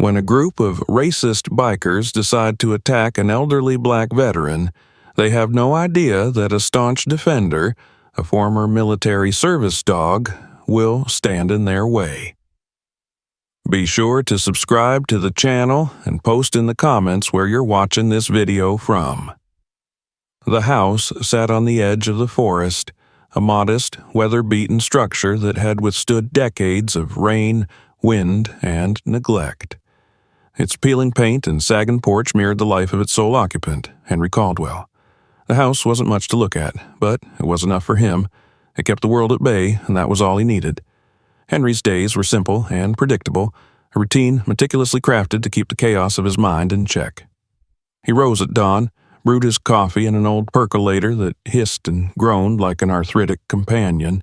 When a group of racist bikers decide to attack an elderly black veteran, they have no idea that a staunch defender, a former military service dog, will stand in their way. Be sure to subscribe to the channel and post in the comments where you're watching this video from. The house sat on the edge of the forest, a modest, weather-beaten structure that had withstood decades of rain, wind, and neglect. Its peeling paint and sagging porch mirrored the life of its sole occupant, Henry Caldwell. The house wasn't much to look at, but it was enough for him. It kept the world at bay, and that was all he needed. Henry's days were simple and predictable, a routine meticulously crafted to keep the chaos of his mind in check. He rose at dawn, brewed his coffee in an old percolator that hissed and groaned like an arthritic companion,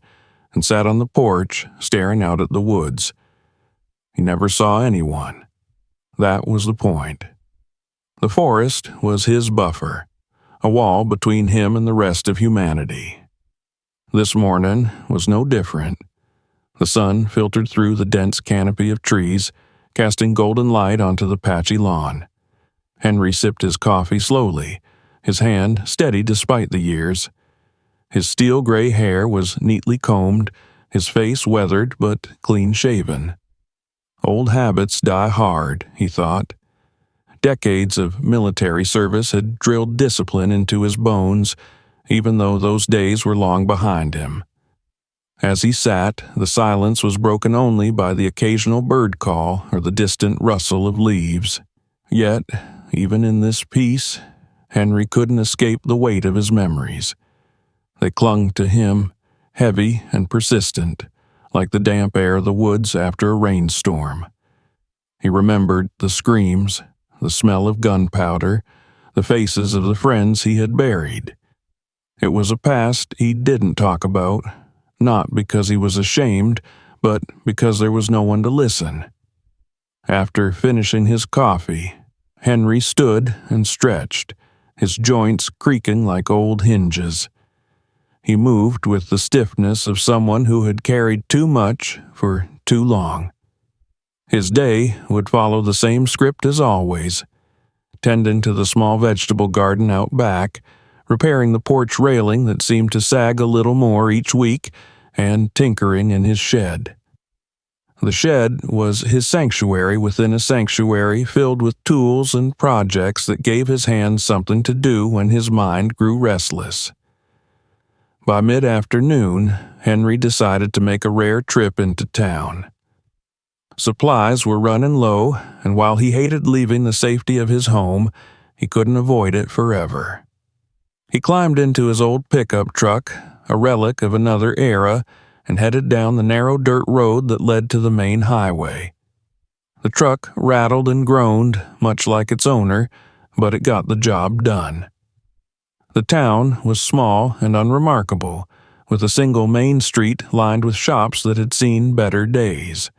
and sat on the porch, staring out at the woods. He never saw anyone. That was the point. The forest was his buffer, a wall between him and the rest of humanity. This morning was no different. The sun filtered through the dense canopy of trees, casting golden light onto the patchy lawn. Henry sipped his coffee slowly, his hand steady despite the years. His steel-gray hair was neatly combed, his face weathered but clean-shaven. Old habits die hard, he thought. Decades of military service had drilled discipline into his bones, even though those days were long behind him. As he sat, the silence was broken only by the occasional bird call or the distant rustle of leaves. Yet, even in this peace, Henry couldn't escape the weight of his memories. They clung to him, heavy and persistent, like the damp air of the woods after a rainstorm. He remembered the screams, the smell of gunpowder, the faces of the friends he had buried. It was a past he didn't talk about, not because he was ashamed, but because there was no one to listen. After finishing his coffee, Henry stood and stretched, his joints creaking like old hinges. He moved with the stiffness of someone who had carried too much for too long. His day would follow the same script as always, tending to the small vegetable garden out back, repairing the porch railing that seemed to sag a little more each week, and tinkering in his shed. The shed was his sanctuary within a sanctuary filled with tools and projects that gave his hands something to do when his mind grew restless. By mid-afternoon, Henry decided to make a rare trip into town. Supplies were running low, and while he hated leaving the safety of his home, he couldn't avoid it forever. He climbed into his old pickup truck, a relic of another era, and headed down the narrow dirt road that led to the main highway. The truck rattled and groaned, much like its owner, but it got the job done. The town was small and unremarkable, with a single main street lined with shops that had seen better days.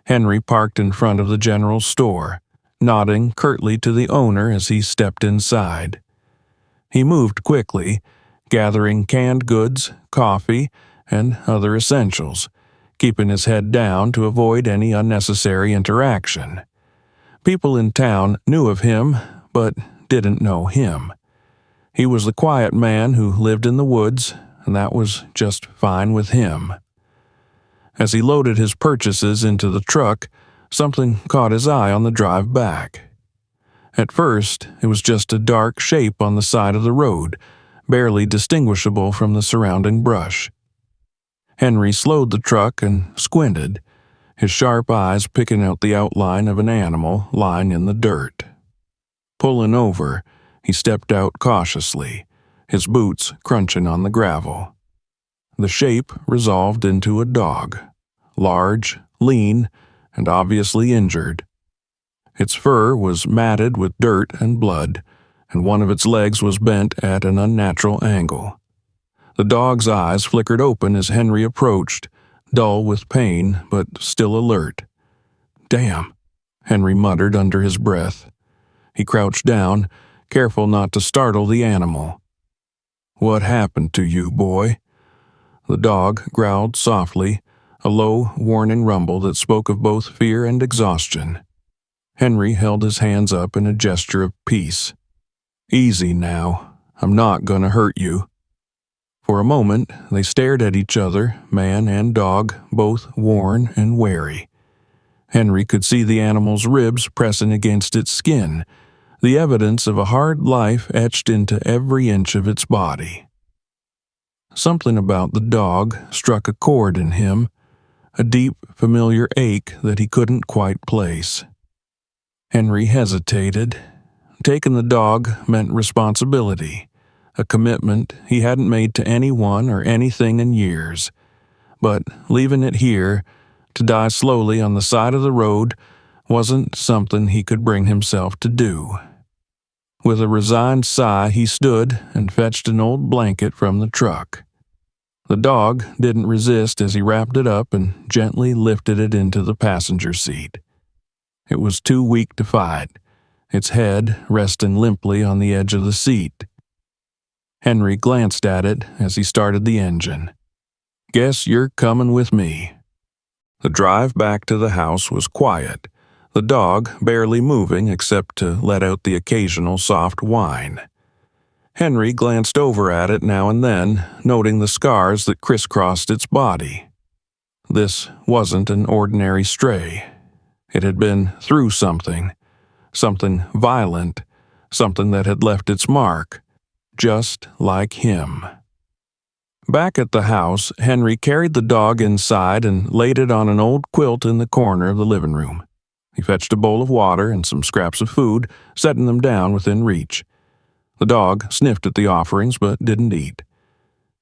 Henry parked in front of the general store, nodding curtly to the owner as he stepped inside. He moved quickly, gathering canned goods, coffee, and other essentials, keeping his head down to avoid any unnecessary interaction. People in town knew of him, but didn't know him. He was the quiet man who lived in the woods, and that was just fine with him. As he loaded his purchases into the truck, something caught his eye on the drive back. At first, it was just a dark shape on the side of the road, barely distinguishable from the surrounding brush. Henry slowed the truck and squinted, his sharp eyes picking out the outline of an animal lying in the dirt. Pulling over, he stepped out cautiously, his boots crunching on the gravel. The shape resolved into a dog, large, lean, and obviously injured. Its fur was matted with dirt and blood, and one of its legs was bent at an unnatural angle. The dog's eyes flickered open as Henry approached, dull with pain, but still alert. "Damn," Henry muttered under his breath. He crouched down, careful not to startle the animal. "What happened to you, boy?" The dog growled softly, a low, warning rumble that spoke of both fear and exhaustion. Henry held his hands up in a gesture of peace. "Easy now. I'm not gonna hurt you." For a moment, they stared at each other, man and dog, both worn and wary. Henry could see the animal's ribs pressing against its skin, the evidence of a hard life etched into every inch of its body. Something about the dog struck a chord in him, a deep, familiar ache that he couldn't quite place. Henry hesitated. Taking the dog meant responsibility, a commitment he hadn't made to anyone or anything in years. But leaving it here, to die slowly on the side of the road, wasn't something he could bring himself to do. With a resigned sigh, he stood and fetched an old blanket from the truck. The dog didn't resist as he wrapped it up and gently lifted it into the passenger seat. It was too weak to fight, its head resting limply on the edge of the seat. Henry glanced at it as he started the engine. "Guess you're coming with me." The drive back to the house was quiet, the dog barely moving except to let out the occasional soft whine. Henry glanced over at it now and then, noting the scars that crisscrossed its body. This wasn't an ordinary stray. It had been through something violent, something that had left its mark, just like him. Back at the house, Henry carried the dog inside and laid it on an old quilt in the corner of the living room. He fetched a bowl of water and some scraps of food, setting them down within reach. The dog sniffed at the offerings but didn't eat.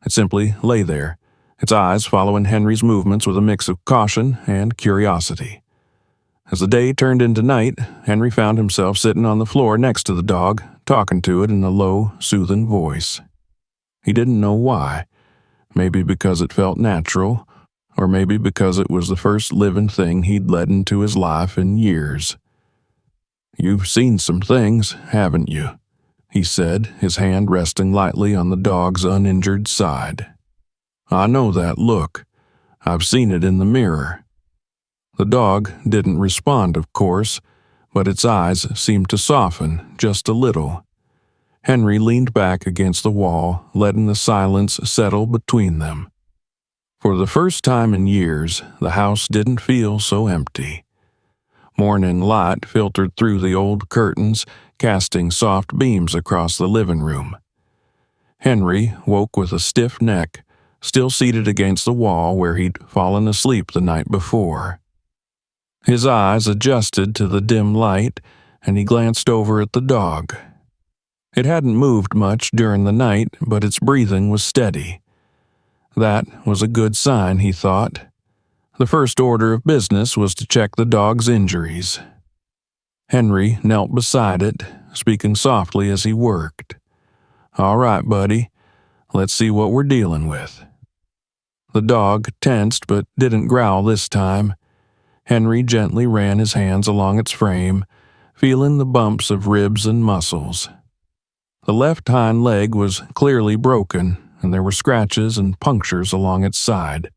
It simply lay there, its eyes following Henry's movements with a mix of caution and curiosity. As the day turned into night, Henry found himself sitting on the floor next to the dog, talking to it in a low, soothing voice. He didn't know why. Maybe because it felt natural, or maybe because it was the first living thing he'd let into his life in years. "You've seen some things, haven't you?" he said, his hand resting lightly on the dog's uninjured side. "I know that look. I've seen it in the mirror." The dog didn't respond, of course, but its eyes seemed to soften just a little. Henry leaned back against the wall, letting the silence settle between them. For the first time in years, the house didn't feel so empty. Morning light filtered through the old curtains, casting soft beams across the living room. Henry woke with a stiff neck, still seated against the wall where he'd fallen asleep the night before. His eyes adjusted to the dim light, and he glanced over at the dog. It hadn't moved much during the night, but its breathing was steady. That was a good sign, he thought. The first order of business was to check the dog's injuries. Henry knelt beside it, speaking softly as he worked. "All right, buddy. Let's see what we're dealing with." The dog tensed but didn't growl this time. Henry gently ran his hands along its frame, feeling the bumps of ribs and muscles. The left hind leg was clearly broken, and there were scratches and punctures along its side.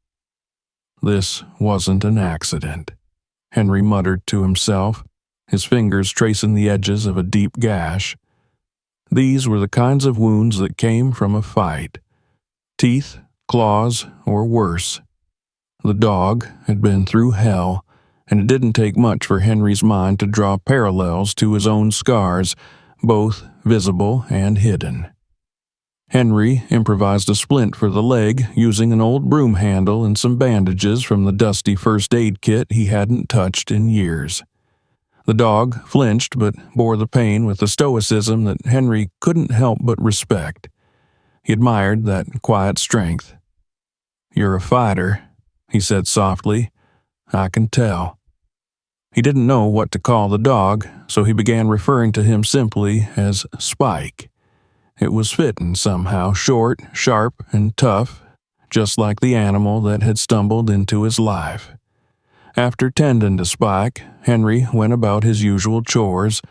This wasn't an accident, Henry muttered to himself, his fingers tracing the edges of a deep gash. These were the kinds of wounds that came from a fight. Teeth, claws, or worse. The dog had been through hell, and it didn't take much for Henry's mind to draw parallels to his own scars, both visible and hidden. Henry improvised a splint for the leg using an old broom handle and some bandages from the dusty first aid kit he hadn't touched in years. The dog flinched but bore the pain with a stoicism that Henry couldn't help but respect. He admired that quiet strength. "You're a fighter," he said softly. "I can tell." He didn't know what to call the dog, so he began referring to him simply as Spike. It was fitting somehow, short, sharp, and tough, just like the animal that had stumbled into his life. After tending to Spike, Henry went about his usual chores,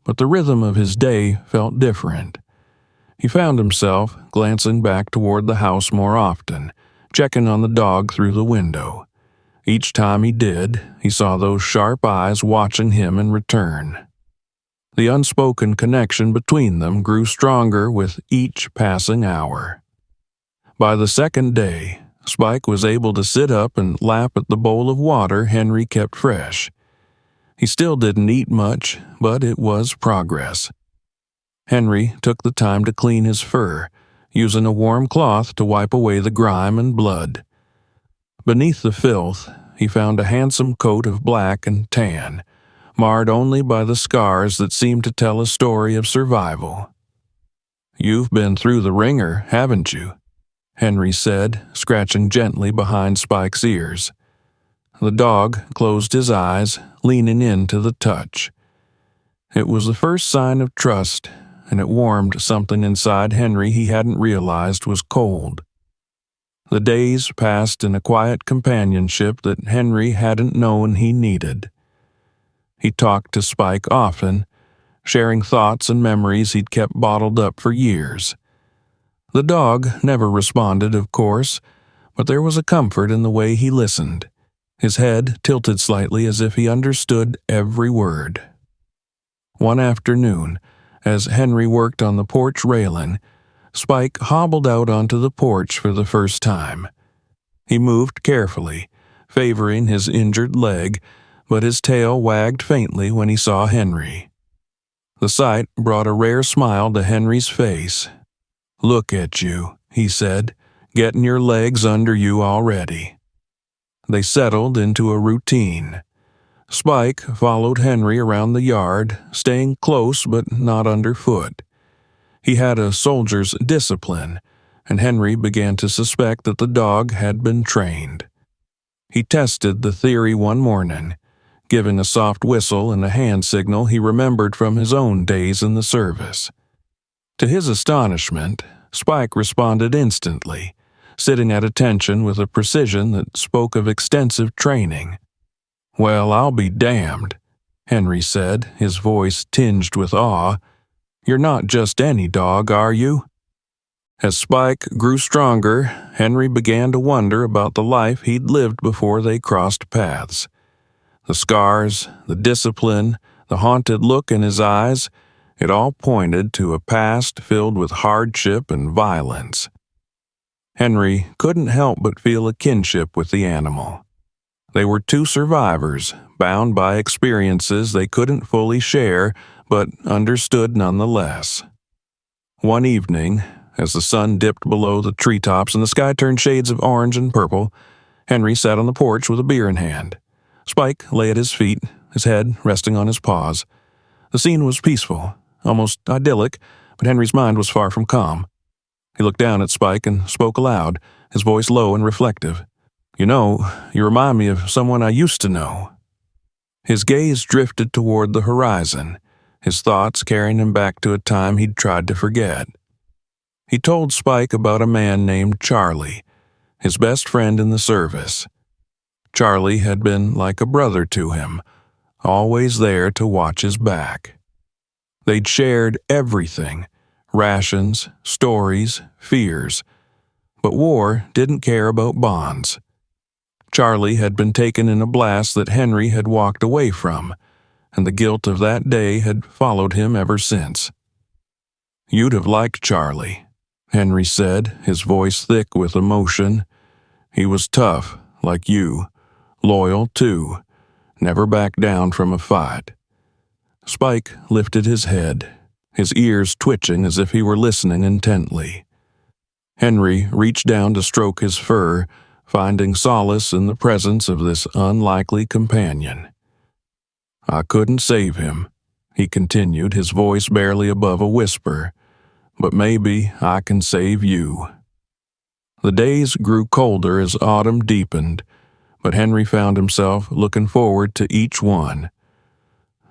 but the rhythm of his day felt different. He found himself glancing back toward the house more often, checking on the dog through the window. Each time he did, he saw those sharp eyes watching him in return. The unspoken connection between them grew stronger with each passing hour. By the second day, Spike was able to sit up and lap at the bowl of water Henry kept fresh. He still didn't eat much, but it was progress. Henry took the time to clean his fur, using a warm cloth to wipe away the grime and blood. Beneath the filth, he found a handsome coat of black and tan, marred only by the scars that seemed to tell a story of survival. "You've been through the ringer, haven't you?" Henry said, scratching gently behind Spike's ears. The dog closed his eyes, leaning into the touch. It was the first sign of trust, and it warmed something inside Henry he hadn't realized was cold. The days passed in a quiet companionship that Henry hadn't known he needed. He talked to Spike often, sharing thoughts and memories he'd kept bottled up for years. The dog never responded, of course, but there was a comfort in the way he listened, his head tilted slightly as if he understood every word. One afternoon, as Henry worked on the porch railing, Spike hobbled out onto the porch for the first time. He moved carefully, favoring his injured leg, but his tail wagged faintly when he saw Henry. The sight brought a rare smile to Henry's face. "Look at you," he said, "getting your legs under you already." They settled into a routine. Spike followed Henry around the yard, staying close but not underfoot. He had a soldier's discipline, and Henry began to suspect that the dog had been trained. He tested the theory one morning, giving a soft whistle and a hand signal he remembered from his own days in the service. To his astonishment, Spike responded instantly, sitting at attention with a precision that spoke of extensive training. "Well, I'll be damned," Henry said, his voice tinged with awe. "You're not just any dog, are you?" As Spike grew stronger, Henry began to wonder about the life he'd lived before they crossed paths. The scars, the discipline, the haunted look in his eyes, it all pointed to a past filled with hardship and violence. Henry couldn't help but feel a kinship with the animal. They were two survivors, bound by experiences they couldn't fully share, but understood nonetheless. One evening, as the sun dipped below the treetops and the sky turned shades of orange and purple, Henry sat on the porch with a beer in hand. Spike lay at his feet, his head resting on his paws. The scene was peaceful, almost idyllic, but Henry's mind was far from calm. He looked down at Spike and spoke aloud, his voice low and reflective. "You know, you remind me of someone I used to know." His gaze drifted toward the horizon, his thoughts carrying him back to a time he'd tried to forget. He told Spike about a man named Charlie, his best friend in the service. Charlie had been like a brother to him, always there to watch his back. They'd shared everything, rations, stories, fears, but war didn't care about bonds. Charlie had been taken in a blast that Henry had walked away from, and the guilt of that day had followed him ever since. "You'd have liked Charlie," Henry said, his voice thick with emotion. "He was tough, like you, loyal too, never backed down from a fight." Spike lifted his head, his ears twitching as if he were listening intently. Henry reached down to stroke his fur, finding solace in the presence of this unlikely companion. "I couldn't save him," he continued, his voice barely above a whisper, "but maybe I can save you." The days grew colder as autumn deepened, but Henry found himself looking forward to each one.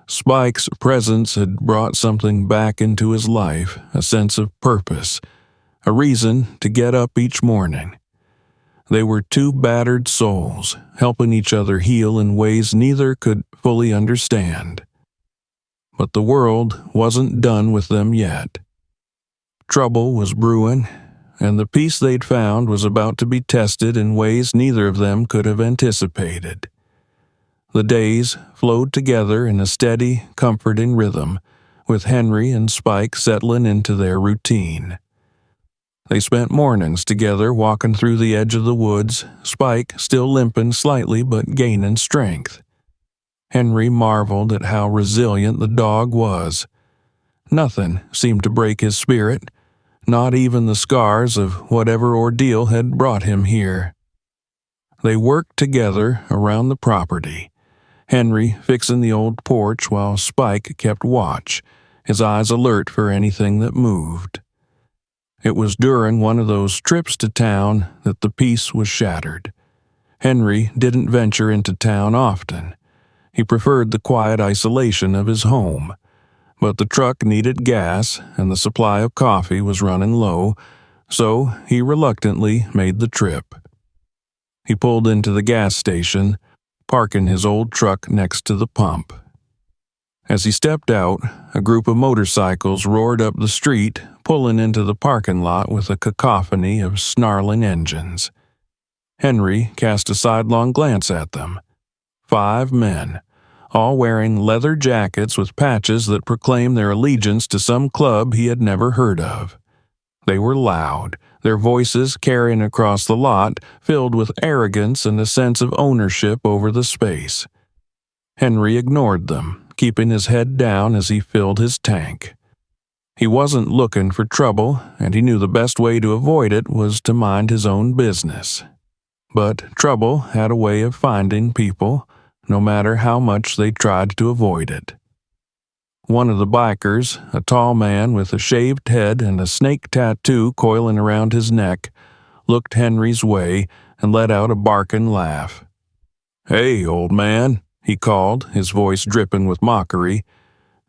Spike's presence had brought something back into his life, a sense of purpose, a reason to get up each morning. They were two battered souls, helping each other heal in ways neither could fully understand. But the world wasn't done with them yet. Trouble was brewing, and the peace they'd found was about to be tested in ways neither of them could have anticipated. The days flowed together in a steady, comforting rhythm, with Henry and Spike settling into their routine. They spent mornings together walking through the edge of the woods, Spike still limping slightly but gaining strength. Henry marveled at how resilient the dog was. Nothing seemed to break his spirit, not even the scars of whatever ordeal had brought him here. They worked together around the property, Henry fixing the old porch while Spike kept watch, his eyes alert for anything that moved. It was during one of those trips to town that the peace was shattered. Henry didn't venture into town often. He preferred the quiet isolation of his home. But the truck needed gas and the supply of coffee was running low, so he reluctantly made the trip. He pulled into the gas station, parking his old truck next to the pump. As he stepped out, a group of motorcycles roared up the street, pulling into the parking lot with a cacophony of snarling engines. Henry cast a sidelong glance at them. 5 men, all wearing leather jackets with patches that proclaimed their allegiance to some club he had never heard of. They were loud, their voices carrying across the lot, filled with arrogance and a sense of ownership over the space. Henry ignored them, keeping his head down as he filled his tank. He wasn't looking for trouble, and he knew the best way to avoid it was to mind his own business. But trouble had a way of finding people, no matter how much they tried to avoid it. One of the bikers, a tall man with a shaved head and a snake tattoo coiling around his neck, looked Henry's way and let out a barking laugh. "Hey, old man," he called, his voice dripping with mockery.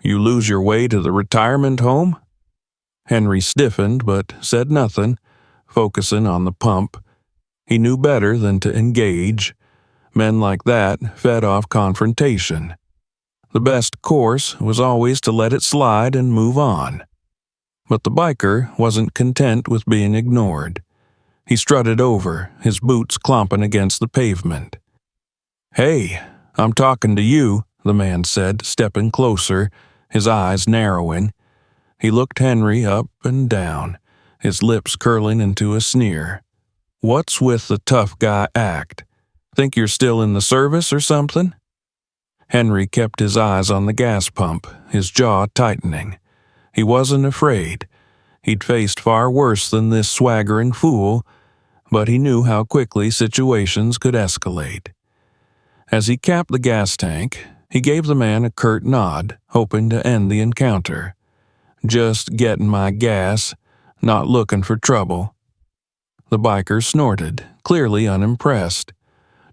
"You lose your way to the retirement home?" Henry stiffened but said nothing, focusing on the pump. He knew better than to engage. Men like that fed off confrontation. The best course was always to let it slide and move on. But the biker wasn't content with being ignored. He strutted over, his boots clomping against the pavement. "Hey, I'm talking to you," the man said, stepping closer, his eyes narrowing. He looked Henry up and down, his lips curling into a sneer. "What's with the tough guy act? Think you're still in the service or something?" Henry kept his eyes on the gas pump, his jaw tightening. He wasn't afraid. He'd faced far worse than this swaggering fool, but he knew how quickly situations could escalate. As he capped the gas tank, he gave the man a curt nod, hoping to end the encounter. "Just getting my gas, not looking for trouble." The biker snorted, clearly unimpressed.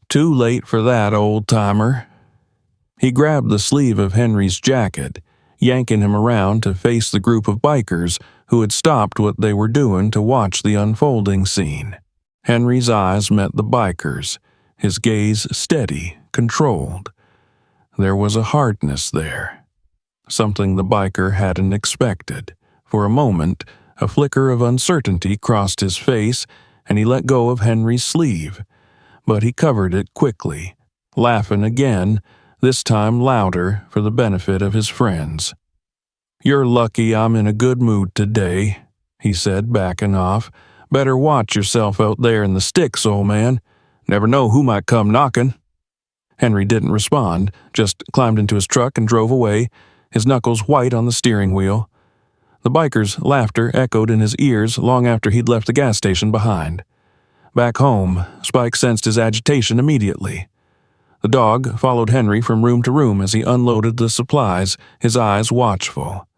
"Too late for that, old-timer." He grabbed the sleeve of Henry's jacket, yanking him around to face the group of bikers who had stopped what they were doing to watch the unfolding scene. Henry's eyes met the bikers, his gaze steady, controlled. There was a hardness there, something the biker hadn't expected. For a moment, a flicker of uncertainty crossed his face, and he let go of Henry's sleeve, but he covered it quickly, laughing again, this time louder for the benefit of his friends. "You're lucky I'm in a good mood today," he said, backing off. "Better watch yourself out there in the sticks, old man. Never know who might come knocking." Henry didn't respond, just climbed into his truck and drove away, his knuckles white on the steering wheel. The biker's laughter echoed in his ears long after he'd left the gas station behind. Back home, Spike sensed his agitation immediately. The dog followed Henry from room to room as he unloaded the supplies, his eyes watchful.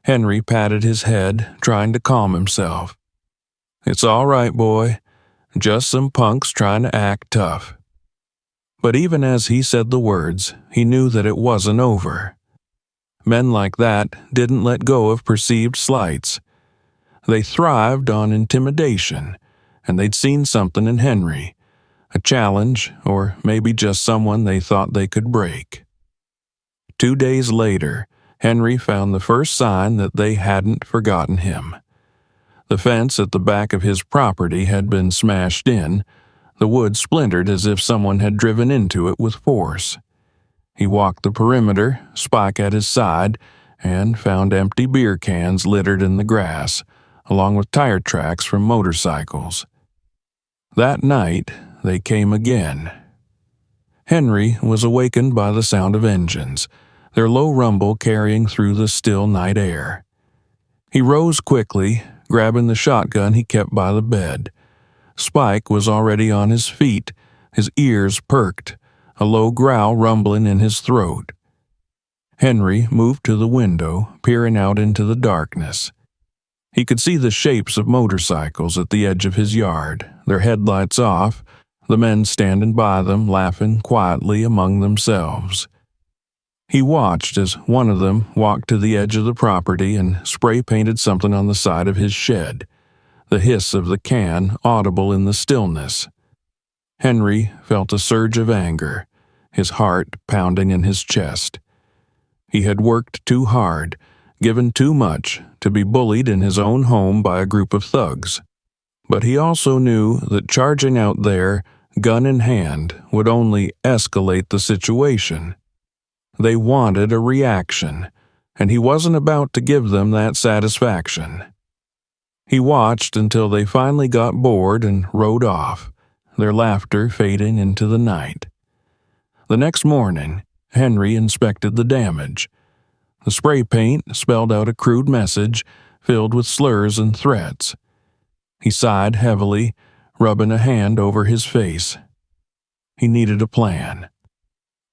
Henry patted his head, trying to calm himself. "It's all right, boy. Just some punks trying to act tough." But even as he said the words, he knew that it wasn't over. Men like that didn't let go of perceived slights. They thrived on intimidation, and they'd seen something in Henry. A challenge, or maybe just someone they thought they could break. 2 days later, Henry found the first sign that they hadn't forgotten him. The fence at the back of his property had been smashed in, the wood splintered as if someone had driven into it with force. He walked the perimeter, Spike at his side, and found empty beer cans littered in the grass, along with tire tracks from motorcycles. That night, they came again. Henry was awakened by the sound of engines, their low rumble carrying through the still night air. He rose quickly, grabbing the shotgun he kept by the bed. Spike was already on his feet, his ears perked, a low growl rumbling in his throat. Henry moved to the window, peering out into the darkness. He could see the shapes of motorcycles at the edge of his yard, their headlights off, the men standing by them laughing quietly among themselves. He watched as one of them walked to the edge of the property and spray-painted something on the side of his shed, the hiss of the can audible in the stillness. Henry felt a surge of anger, his heart pounding in his chest. He had worked too hard, given too much, to be bullied in his own home by a group of thugs. But he also knew that charging out there, gun in hand, would only escalate the situation. They wanted a reaction, and he wasn't about to give them that satisfaction. He watched until they finally got bored and rode off, their laughter fading into the night. The next morning, Henry inspected the damage. The spray paint spelled out a crude message filled with slurs and threats. He sighed heavily, rubbing a hand over his face. He needed a plan.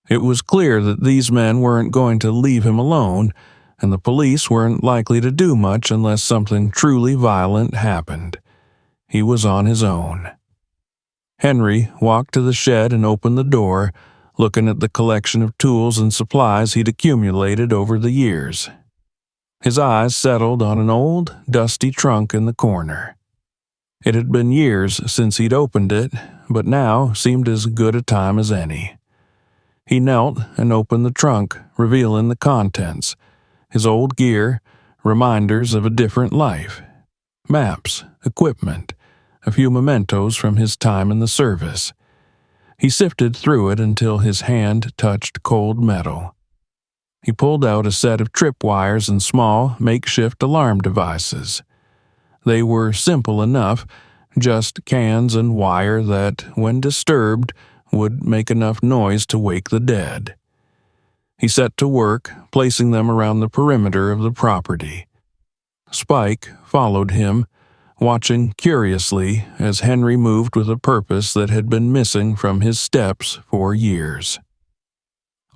It was clear that these men weren't going to leave him alone, and the police weren't likely to do much unless something truly violent happened. He was on his own. Henry walked to the shed and opened the door, looking at the collection of tools and supplies he'd accumulated over the years. His eyes settled on an old, dusty trunk in the corner. It had been years since he'd opened it, but now seemed as good a time as any. He knelt and opened the trunk, revealing the contents, his old gear, reminders of a different life, maps, equipment, a few mementos from his time in the service. He sifted through it until his hand touched cold metal. He pulled out a set of tripwires and small, makeshift alarm devices. They were simple enough, just cans and wire that, when disturbed, would make enough noise to wake the dead. He set to work, placing them around the perimeter of the property. Spike followed him, watching curiously as Henry moved with a purpose that had been missing from his steps for years.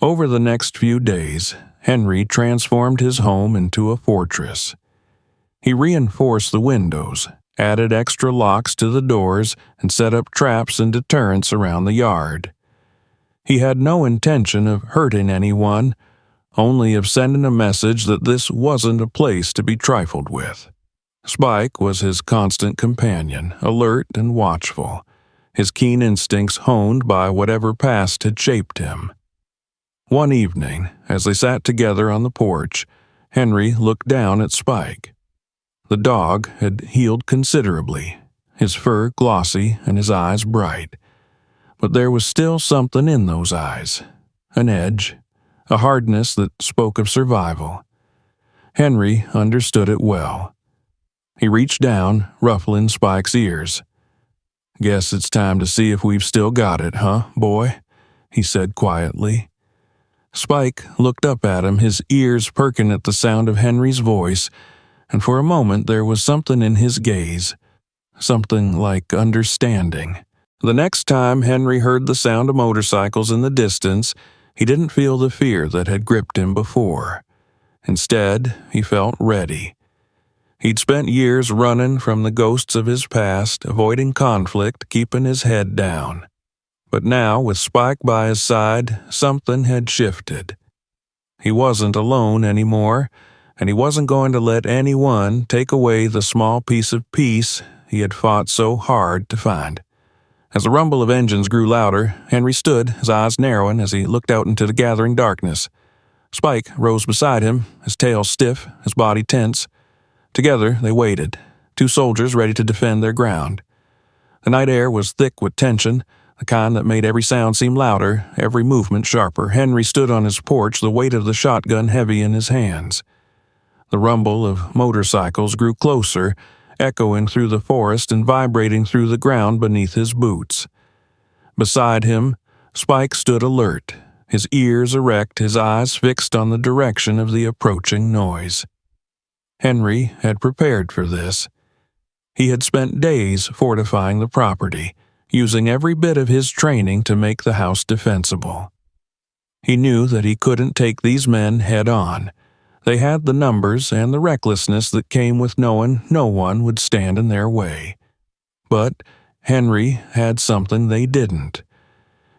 Over the next few days, Henry transformed his home into a fortress. He reinforced the windows, added extra locks to the doors, and set up traps and deterrents around the yard. He had no intention of hurting anyone, only of sending a message that this wasn't a place to be trifled with. Spike was his constant companion, alert and watchful, his keen instincts honed by whatever past had shaped him. One evening, as they sat together on the porch, Henry looked down at Spike. The dog had healed considerably, his fur glossy and his eyes bright. But there was still something in those eyes, an edge, a hardness that spoke of survival. Henry understood it well. He reached down, ruffling Spike's ears. "Guess it's time to see if we've still got it, huh, boy?" he said quietly. Spike looked up at him, his ears perking at the sound of Henry's voice, and for a moment there was something in his gaze, something like understanding. The next time Henry heard the sound of motorcycles in the distance, he didn't feel the fear that had gripped him before. Instead, he felt ready. He'd spent years running from the ghosts of his past, avoiding conflict, keeping his head down. But now, with Spike by his side, something had shifted. He wasn't alone anymore, and he wasn't going to let anyone take away the small piece of peace he had fought so hard to find. As the rumble of engines grew louder, Henry stood, his eyes narrowing as he looked out into the gathering darkness. Spike rose beside him, his tail stiff, his body tense. Together they waited, two soldiers ready to defend their ground. The night air was thick with tension, the kind that made every sound seem louder, every movement sharper. Henry stood on his porch, the weight of the shotgun heavy in his hands. The rumble of motorcycles grew closer, echoing through the forest and vibrating through the ground beneath his boots. Beside him, Spike stood alert, his ears erect, his eyes fixed on the direction of the approaching noise. Henry had prepared for this. He had spent days fortifying the property, using every bit of his training to make the house defensible. He knew that he couldn't take these men head-on. They had the numbers and the recklessness that came with knowing no one would stand in their way. But Henry had something they didn't.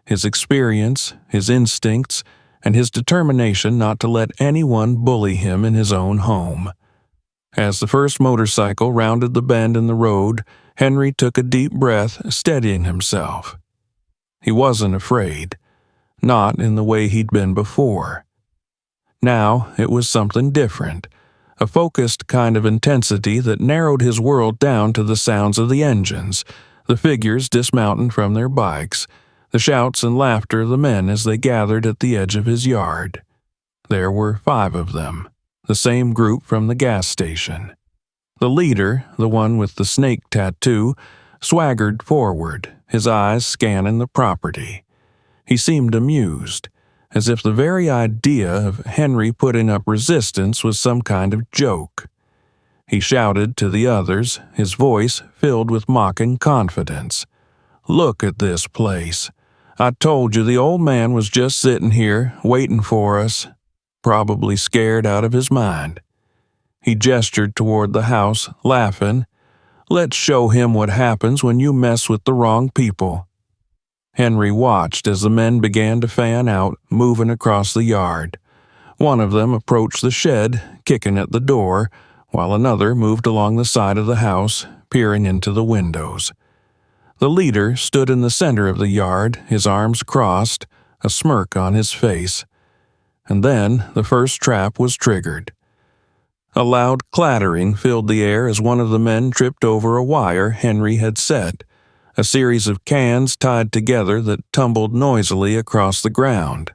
His experience, his instincts, and his determination not to let anyone bully him in his own home. As the first motorcycle rounded the bend in the road, Henry took a deep breath, steadying himself. He wasn't afraid, not in the way he'd been before. Now it was something different, a focused kind of intensity that narrowed his world down to the sounds of the engines, the figures dismounting from their bikes, the shouts and laughter of the men as they gathered at the edge of his yard. There were 5 of them, the same group from the gas station. The leader, the one with the snake tattoo, swaggered forward, his eyes scanning the property. He seemed amused, as if the very idea of Henry putting up resistance was some kind of joke. He shouted to the others, his voice filled with mocking confidence. "Look at this place. I told you the old man was just sitting here, waiting for us, probably scared out of his mind." He gestured toward the house, laughing. "Let's show him what happens when you mess with the wrong people." Henry watched as the men began to fan out, moving across the yard. One of them approached the shed, kicking at the door, while another moved along the side of the house, peering into the windows. The leader stood in the center of the yard, his arms crossed, a smirk on his face. And then the first trap was triggered. A loud clattering filled the air as one of the men tripped over a wire Henry had set, a series of cans tied together that tumbled noisily across the ground.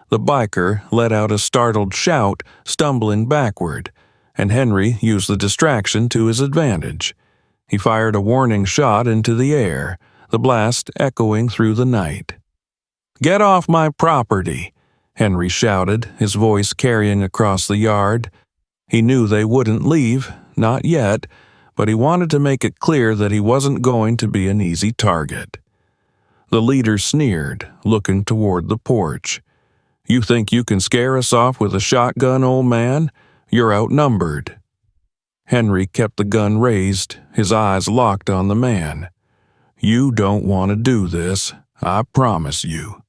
The biker let out a startled shout, stumbling backward, and Henry used the distraction to his advantage. He fired a warning shot into the air, the blast echoing through the night. "Get off my property!" Henry shouted, his voice carrying across the yard. He knew they wouldn't leave, not yet, but he wanted to make it clear that he wasn't going to be an easy target. The leader sneered, looking toward the porch. "You think you can scare us off with a shotgun, old man? You're outnumbered." Henry kept the gun raised, his eyes locked on the man. "You don't want to do this, I promise you."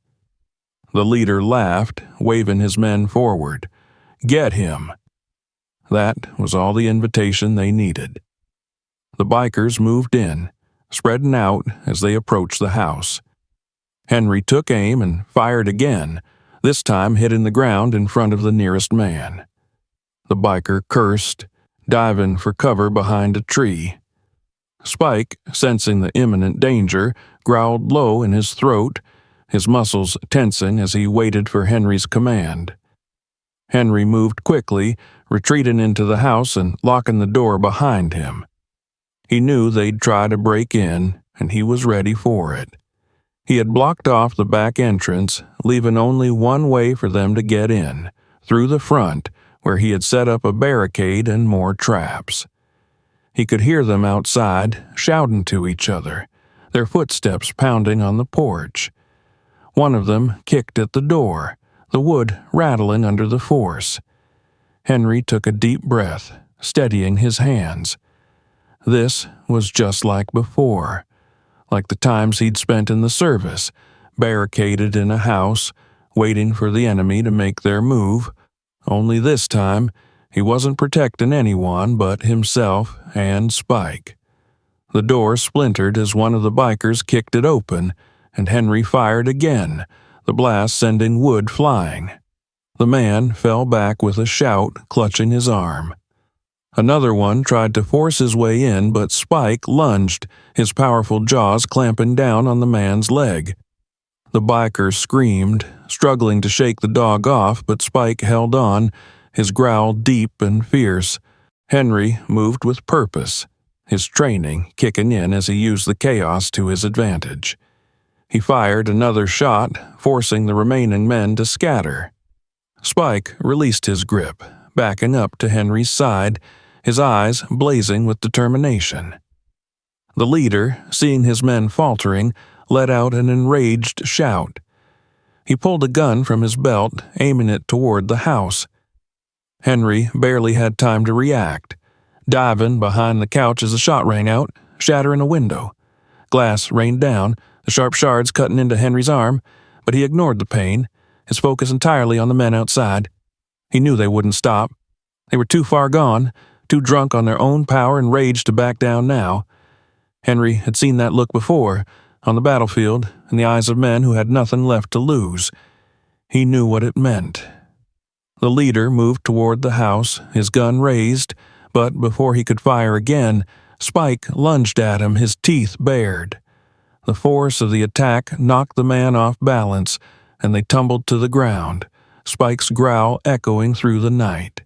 The leader laughed, waving his men forward. "Get him." That was all the invitation they needed. The bikers moved in, spreading out as they approached the house. Henry took aim and fired again, this time hitting the ground in front of the nearest man. The biker cursed, diving for cover behind a tree. Spike, sensing the imminent danger, growled low in his throat, his muscles tensing as he waited for Henry's command. Henry moved quickly, retreating into the house and locking the door behind him. He knew they'd try to break in, and he was ready for it. He had blocked off the back entrance, leaving only one way for them to get in, through the front, where he had set up a barricade and more traps. He could hear them outside, shouting to each other, their footsteps pounding on the porch. One of them kicked at the door, the wood rattling under the force. Henry took a deep breath, steadying his hands. This was just like before, like the times he'd spent in the service, barricaded in a house, waiting for the enemy to make their move. Only this time, he wasn't protecting anyone but himself and Spike. The door splintered as one of the bikers kicked it open, and Henry fired again, the blast sending wood flying. The man fell back with a shout, clutching his arm. Another one tried to force his way in, but Spike lunged, his powerful jaws clamping down on the man's leg. The biker screamed, struggling to shake the dog off, but Spike held on, his growl deep and fierce. Henry moved with purpose, his training kicking in as he used the chaos to his advantage. He fired another shot, forcing the remaining men to scatter. Spike released his grip, backing up to Henry's side, his eyes blazing with determination. The leader, seeing his men faltering, let out an enraged shout. He pulled a gun from his belt, aiming it toward the house. Henry barely had time to react, diving behind the couch as a shot rang out, shattering a window. Glass rained down, the sharp shards cutting into Henry's arm, but he ignored the pain, his focus entirely on the men outside. He knew they wouldn't stop. They were too far gone, too drunk on their own power and rage to back down now. Henry had seen that look before, on the battlefield, in the eyes of men who had nothing left to lose. He knew what it meant. The leader moved toward the house, his gun raised, but before he could fire again, Spike lunged at him, his teeth bared. The force of the attack knocked the man off balance, and they tumbled to the ground, Spike's growl echoing through the night.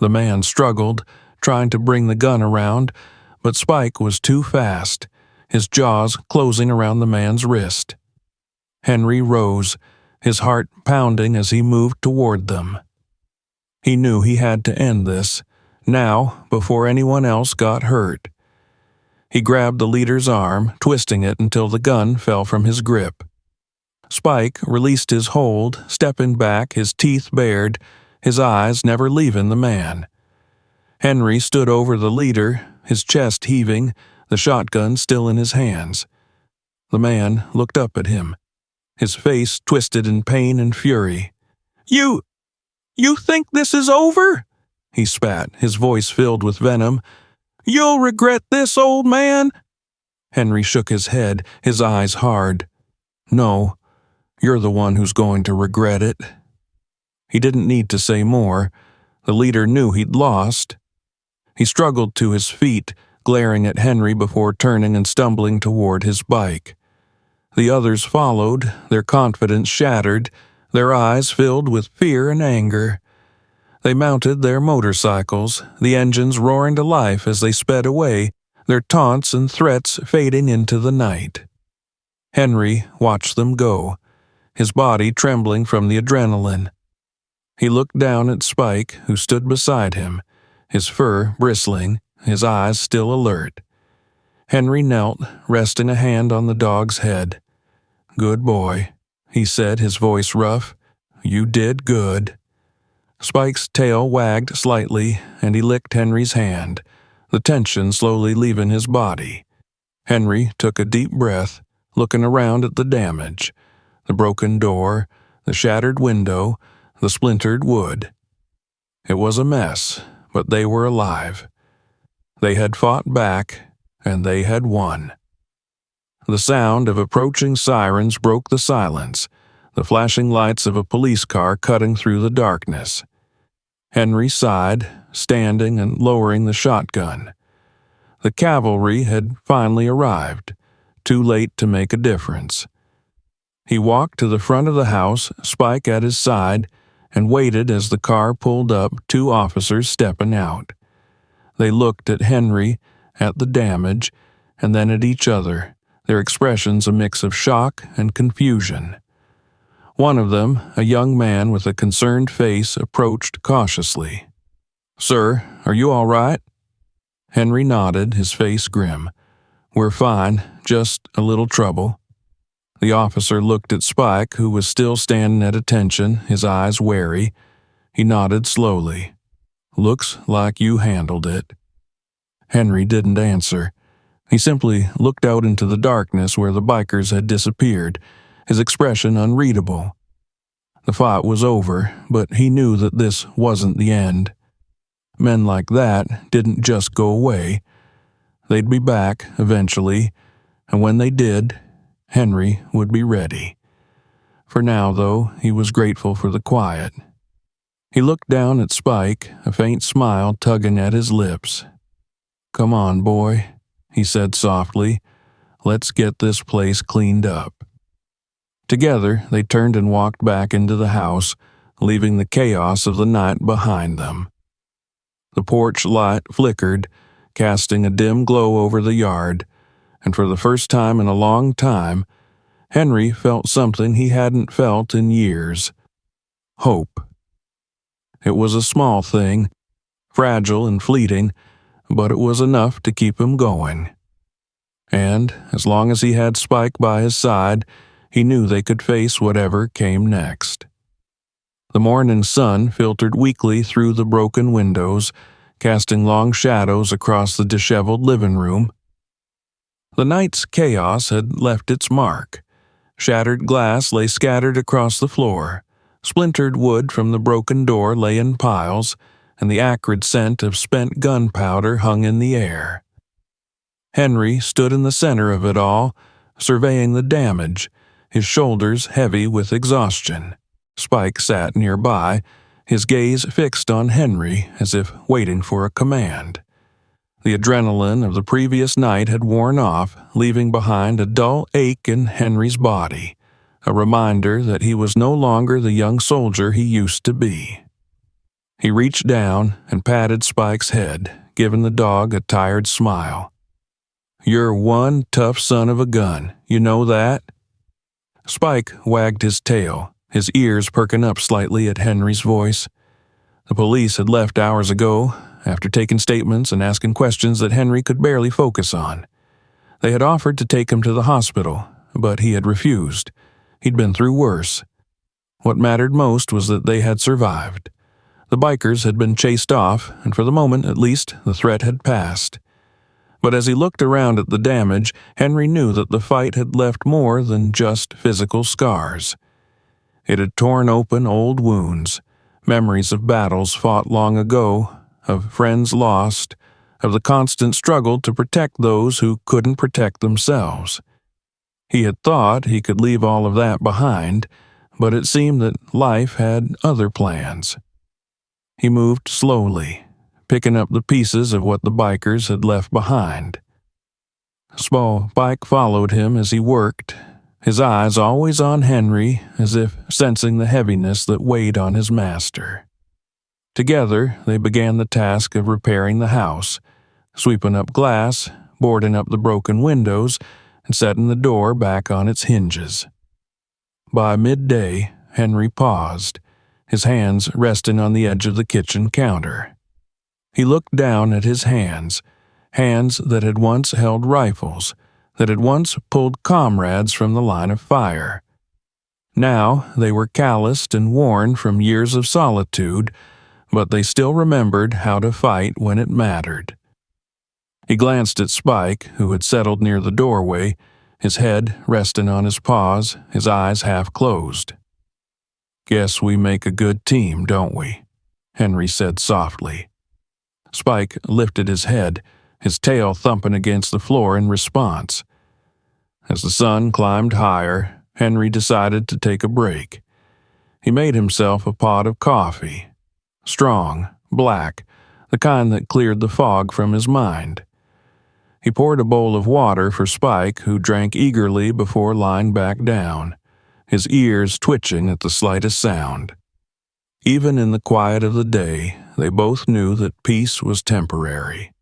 The man struggled, trying to bring the gun around, but Spike was too fast, his jaws closing around the man's wrist. Henry rose, his heart pounding as he moved toward them. He knew he had to end this, now, before anyone else got hurt. He grabbed the leader's arm, twisting it until the gun fell from his grip. Spike released his hold, stepping back, his teeth bared, his eyes never leaving the man. Henry stood over the leader, his chest heaving, the shotgun still in his hands. The man looked up at him, his face twisted in pain and fury. You think this is over?" he spat, his voice filled with venom. "You'll regret this, old man." Henry shook his head, his eyes hard. "No, you're the one who's going to regret it." He didn't need to say more. The leader knew he'd lost. He struggled to his feet, glaring at Henry before turning and stumbling toward his bike. The others followed, their confidence shattered, their eyes filled with fear and anger. They mounted their motorcycles, the engines roaring to life as they sped away, their taunts and threats fading into the night. Henry watched them go, his body trembling from the adrenaline. He looked down at Spike, who stood beside him, his fur bristling, his eyes still alert. Henry knelt, resting a hand on the dog's head. "Good boy," he said, his voice rough. "You did good." Spike's tail wagged slightly, and he licked Henry's hand, the tension slowly leaving his body. Henry took a deep breath, looking around at the damage, the broken door, the shattered window, the splintered wood. It was a mess, but they were alive. They had fought back, and they had won. The sound of approaching sirens broke the silence, the flashing lights of a police car cutting through the darkness. Henry sighed, standing and lowering the shotgun. The cavalry had finally arrived, too late to make a difference. He walked to the front of the house, Spike at his side, and waited as the car pulled up, two officers stepping out. They looked at Henry, at the damage, and then at each other, their expressions a mix of shock and confusion. One of them, a young man with a concerned face, approached cautiously. "Sir, are you all right?" Henry nodded, his face grim. "We're fine, just a little trouble." The officer looked at Spike, who was still standing at attention, his eyes wary. He nodded slowly. "Looks like you handled it." Henry didn't answer. He simply looked out into the darkness where the bikers had disappeared, his expression unreadable. The fight was over, but he knew that this wasn't the end. Men like that didn't just go away. They'd be back, eventually, and when they did, Henry would be ready. For now, though, he was grateful for the quiet. He looked down at Spike, a faint smile tugging at his lips. "Come on, boy," he said softly. "Let's get this place cleaned up." Together, they turned and walked back into the house, leaving the chaos of the night behind them. The porch light flickered, casting a dim glow over the yard, and for the first time in a long time, Henry felt something he hadn't felt in years: hope. It was a small thing, fragile and fleeting, but it was enough to keep him going. And, as long as he had Spike by his side, he knew they could face whatever came next. The morning sun filtered weakly through the broken windows, casting long shadows across the disheveled living room. The night's chaos had left its mark. Shattered glass lay scattered across the floor. Splintered wood from the broken door lay in piles, and the acrid scent of spent gunpowder hung in the air. Henry stood in the center of it all, surveying the damage, his shoulders heavy with exhaustion. Spike sat nearby, his gaze fixed on Henry as if waiting for a command. The adrenaline of the previous night had worn off, leaving behind a dull ache in Henry's body, a reminder that he was no longer the young soldier he used to be. He reached down and patted Spike's head, giving the dog a tired smile. "You're one tough son of a gun, you know that?" Spike wagged his tail, his ears perking up slightly at Henry's voice. The police had left hours ago, after taking statements and asking questions that Henry could barely focus on. They had offered to take him to the hospital, but he had refused. He'd been through worse. What mattered most was that they had survived. The bikers had been chased off, and for the moment at least, the threat had passed. But as he looked around at the damage, Henry knew that the fight had left more than just physical scars. It had torn open old wounds, memories of battles fought long ago, of friends lost, of the constant struggle to protect those who couldn't protect themselves. He had thought he could leave all of that behind, but it seemed that life had other plans. He moved slowly, picking up the pieces of what the bikers had left behind. Spike followed him as he worked, his eyes always on Henry, as if sensing the heaviness that weighed on his master. Together, they began the task of repairing the house, sweeping up glass, boarding up the broken windows, and setting the door back on its hinges. By midday, Henry paused, his hands resting on the edge of the kitchen counter. He looked down at his hands that had once held rifles, that had once pulled comrades from the line of fire. Now they were calloused and worn from years of solitude, but they still remembered how to fight when it mattered. He glanced at Spike, who had settled near the doorway, his head resting on his paws, his eyes half closed. "Guess we make a good team, don't we?" Henry said softly. Spike lifted his head, his tail thumping against the floor in response. As the sun climbed higher, Henry decided to take a break. He made himself a pot of coffee. Strong, black, the kind that cleared the fog from his mind. He poured a bowl of water for Spike, who drank eagerly before lying back down, his ears twitching at the slightest sound. Even in the quiet of the day, they both knew that peace was temporary.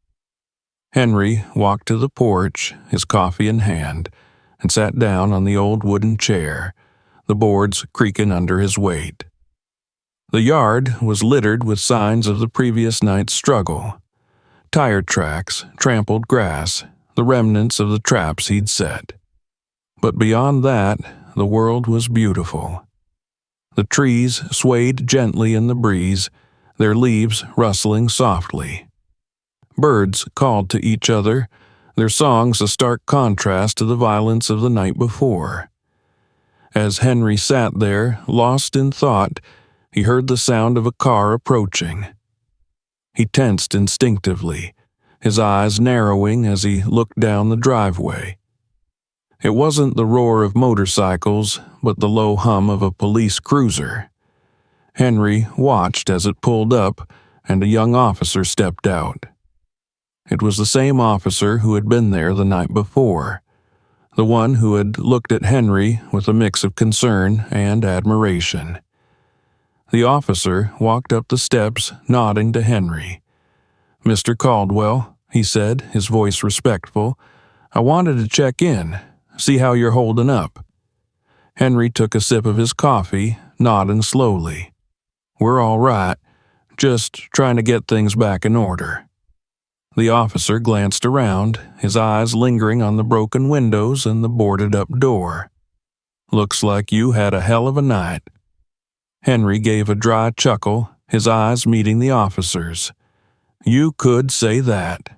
Henry walked to the porch, his coffee in hand, and sat down on the old wooden chair, the boards creaking under his weight. The yard was littered with signs of the previous night's struggle. Tire tracks, trampled grass, the remnants of the traps he'd set. But beyond that, the world was beautiful. The trees swayed gently in the breeze, their leaves rustling softly. Birds called to each other, their songs a stark contrast to the violence of the night before. As Henry sat there, lost in thought, he heard the sound of a car approaching. He tensed instinctively, his eyes narrowing as he looked down the driveway. It wasn't the roar of motorcycles, but the low hum of a police cruiser. Henry watched as it pulled up and a young officer stepped out. It was the same officer who had been there the night before, the one who had looked at Henry with a mix of concern and admiration. The officer walked up the steps, nodding to Henry. "Mr. Caldwell," he said, his voice respectful, "I wanted to check in, see how you're holding up." Henry took a sip of his coffee, nodding slowly. "We're all right, just trying to get things back in order." The officer glanced around, his eyes lingering on the broken windows and the boarded-up door. "Looks like you had a hell of a night." Henry gave a dry chuckle, his eyes meeting the officer's. "You could say that."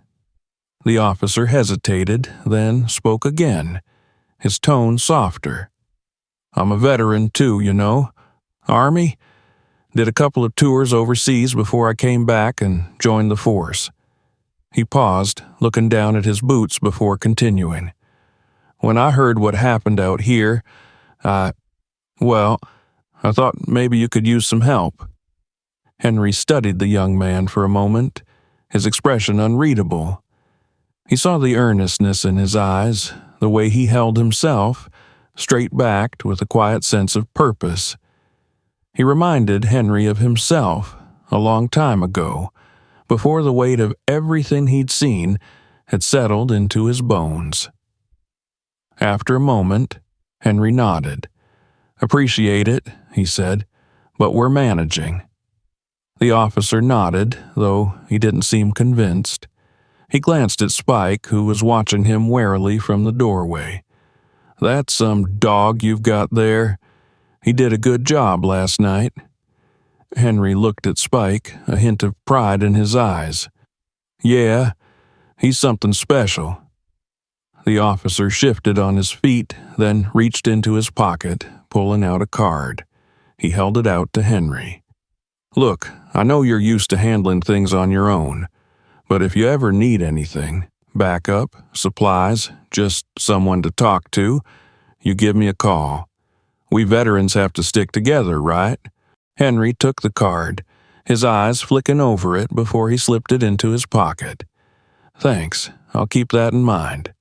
The officer hesitated, then spoke again, his tone softer. "I'm a veteran too, you know. Army. Did a couple of tours overseas before I came back and joined the force." He paused, looking down at his boots before continuing. "When I heard what happened out here, I thought maybe you could use some help." Henry studied the young man for a moment, his expression unreadable. He saw the earnestness in his eyes, the way he held himself, straight-backed with a quiet sense of purpose. He reminded Henry of himself, a long time ago, before the weight of everything he'd seen had settled into his bones. After a moment, Henry nodded. "Appreciate it," he said, "but we're managing." The officer nodded, though he didn't seem convinced. He glanced at Spike, who was watching him warily from the doorway. "That's some dog you've got there. He did a good job last night." Henry looked at Spike, a hint of pride in his eyes. "Yeah, he's something special." The officer shifted on his feet, then reached into his pocket, pulling out a card. He held it out to Henry. "Look, I know you're used to handling things on your own, but if you ever need anything, backup, supplies, just someone to talk to, you give me a call. We veterans have to stick together, right?" Henry took the card, his eyes flicking over it before he slipped it into his pocket. "Thanks, I'll keep that in mind."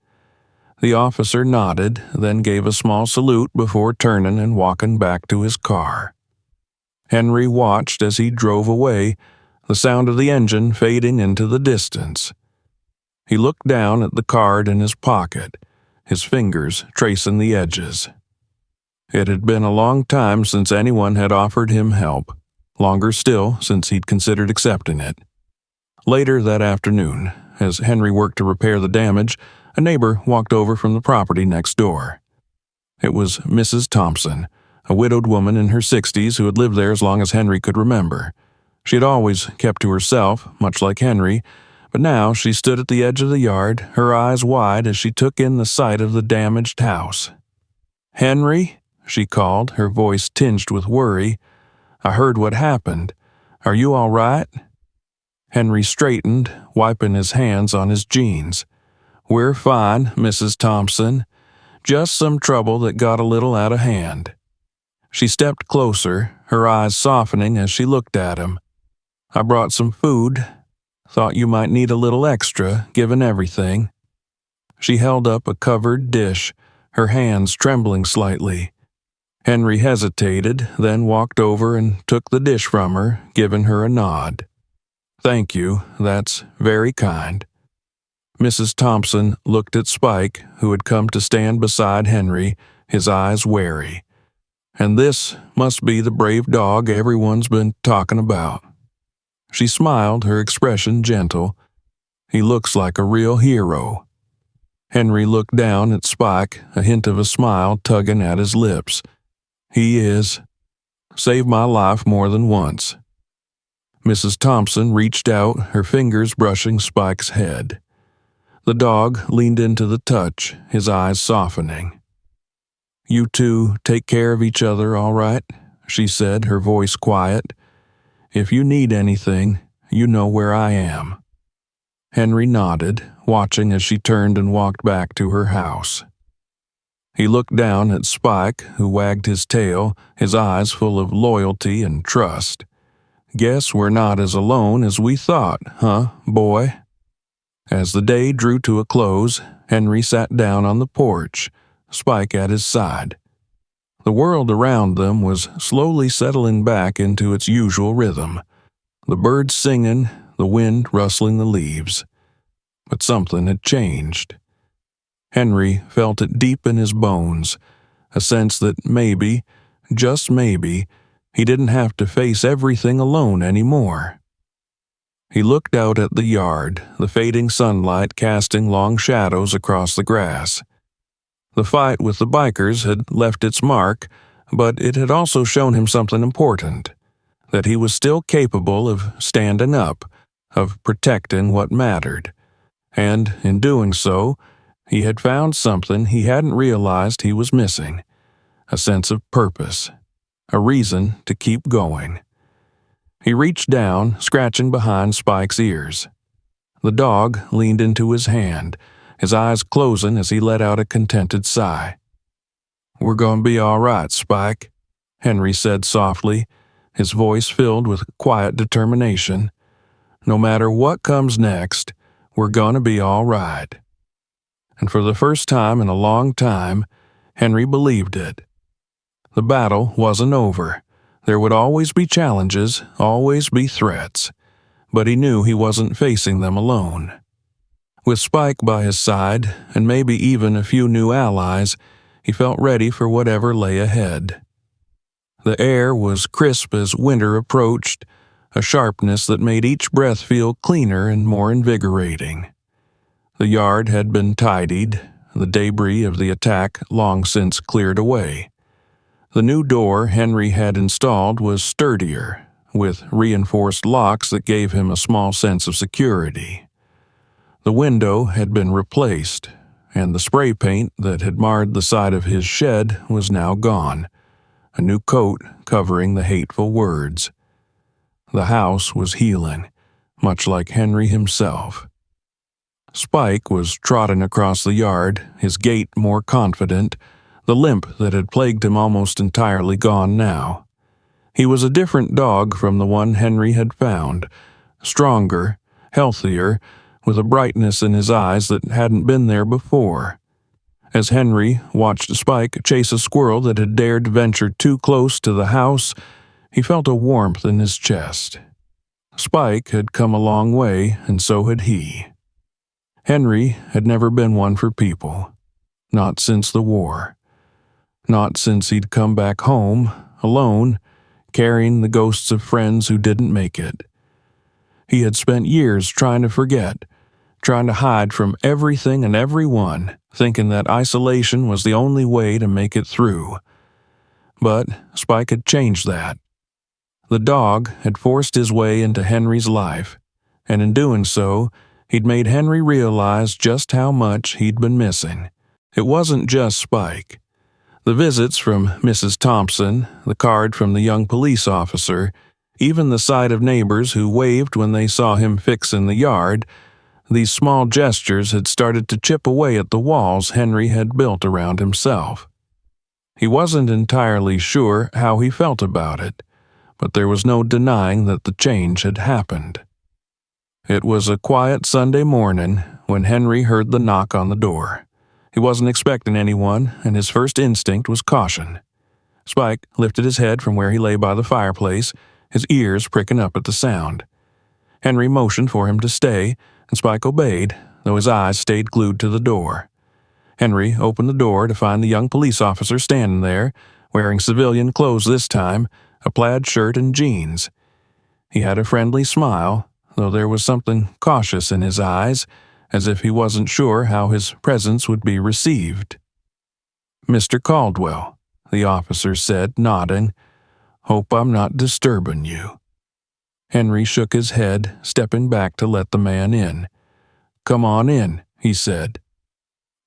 The officer nodded, then gave a small salute before turning and walking back to his car. Henry watched as he drove away, the sound of the engine fading into the distance. He looked down at the card in his pocket, his fingers tracing the edges. It had been a long time since anyone had offered him help, longer still since he'd considered accepting it. Later that afternoon, as Henry worked to repair the damage, a neighbor walked over from the property next door. It was Mrs. Thompson, a widowed woman in her 60s who had lived there as long as Henry could remember. She had always kept to herself, much like Henry, but now she stood at the edge of the yard, her eyes wide as she took in the sight of the damaged house. "Henry?" she called, her voice tinged with worry. "I heard what happened. Are you all right?" Henry straightened, wiping his hands on his jeans. "We're fine, Mrs. Thompson. Just some trouble that got a little out of hand." She stepped closer, her eyes softening as she looked at him. "I brought some food. Thought you might need a little extra, given everything." She held up a covered dish, her hands trembling slightly. Henry hesitated, then walked over and took the dish from her, giving her a nod. "Thank you, that's very kind." Mrs. Thompson looked at Spike, who had come to stand beside Henry, his eyes wary. "And this must be the brave dog everyone's been talking about." She smiled, her expression gentle. "He looks like a real hero." Henry looked down at Spike, a hint of a smile tugging at his lips. "He is. Saved my life more than once." Mrs. Thompson reached out, her fingers brushing Spike's head. The dog leaned into the touch, his eyes softening. "You two take care of each other, all right?" she said, her voice quiet. "If you need anything, you know where I am." Henry nodded, watching as she turned and walked back to her house. He looked down at Spike, who wagged his tail, his eyes full of loyalty and trust. "Guess we're not as alone as we thought, huh, boy?" As the day drew to a close, Henry sat down on the porch, Spike at his side. The world around them was slowly settling back into its usual rhythm, the birds singing, the wind rustling the leaves. But something had changed. Henry felt it deep in his bones, a sense that maybe, just maybe, he didn't have to face everything alone anymore. He looked out at the yard, the fading sunlight casting long shadows across the grass. The fight with the bikers had left its mark, but it had also shown him something important, that he was still capable of standing up, of protecting what mattered. And, in doing so, he had found something he hadn't realized he was missing, a sense of purpose, a reason to keep going. He reached down, scratching behind Spike's ears. The dog leaned into his hand, his eyes closing as he let out a contented sigh. "We're going to be all right, Spike," Henry said softly, his voice filled with quiet determination. "No matter what comes next, we're going to be all right." And for the first time in a long time, Henry believed it. The battle wasn't over. There would always be challenges, always be threats, but he knew he wasn't facing them alone. With Spike by his side, and maybe even a few new allies, he felt ready for whatever lay ahead. The air was crisp as winter approached, a sharpness that made each breath feel cleaner and more invigorating. The yard had been tidied, the debris of the attack long since cleared away. The new door Henry had installed was sturdier, with reinforced locks that gave him a small sense of security. The window had been replaced, and the spray paint that had marred the side of his shed was now gone, a new coat covering the hateful words. The house was healing, much like Henry himself. Spike was trotting across the yard, his gait more confident, the limp that had plagued him almost entirely gone now. He was a different dog from the one Henry had found, stronger, healthier, with a brightness in his eyes that hadn't been there before. As Henry watched Spike chase a squirrel that had dared venture too close to the house, he felt a warmth in his chest. Spike had come a long way, and so had he. Henry had never been one for people. Not since the war. Not since he'd come back home, alone, carrying the ghosts of friends who didn't make it. He had spent years trying to forget, trying to hide from everything and everyone, thinking that isolation was the only way to make it through. But Spike had changed that. The dog had forced his way into Henry's life, and in doing so, he'd made Henry realize just how much he'd been missing. It wasn't just Spike. The visits from Mrs. Thompson, the card from the young police officer, even the sight of neighbors who waved when they saw him fixing the yard, these small gestures had started to chip away at the walls Henry had built around himself. He wasn't entirely sure how he felt about it, but there was no denying that the change had happened. It was a quiet Sunday morning when Henry heard the knock on the door. He wasn't expecting anyone, and his first instinct was caution. Spike lifted his head from where he lay by the fireplace, his ears pricking up at the sound. Henry motioned for him to stay, and Spike obeyed, though his eyes stayed glued to the door. Henry opened the door to find the young police officer standing there, wearing civilian clothes this time, a plaid shirt and jeans. He had a friendly smile, though there was something cautious in his eyes, as if he wasn't sure how his presence would be received. "Mr. Caldwell," the officer said, nodding. "Hope I'm not disturbing you." Henry shook his head, stepping back to let the man in. "Come on in," he said.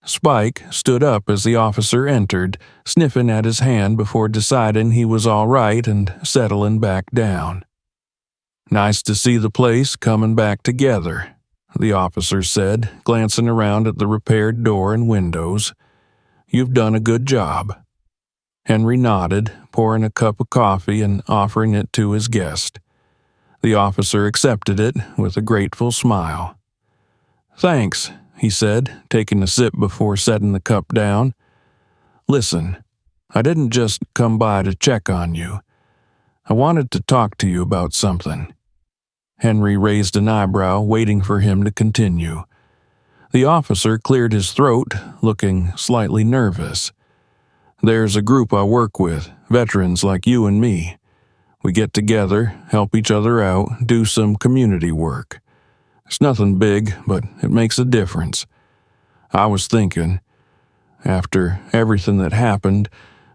Spike stood up as the officer entered, sniffing at his hand before deciding he was all right and settling back down. "Nice to see the place coming back together," the officer said, glancing around at the repaired door and windows. You've done a good job." Henry nodded, pouring a cup of coffee and offering it to his guest. The officer accepted it with a grateful smile. "Thanks," he said, taking a sip before setting the cup down. "Listen, I didn't just come by to check on you. I wanted to talk to you about something." Henry raised an eyebrow, waiting for him to continue. The officer cleared his throat, looking slightly nervous. "There's a group I work with, veterans like you and me. We get together, help each other out, do some community work. It's nothing big, but it makes a difference. I was thinking, after everything that happened,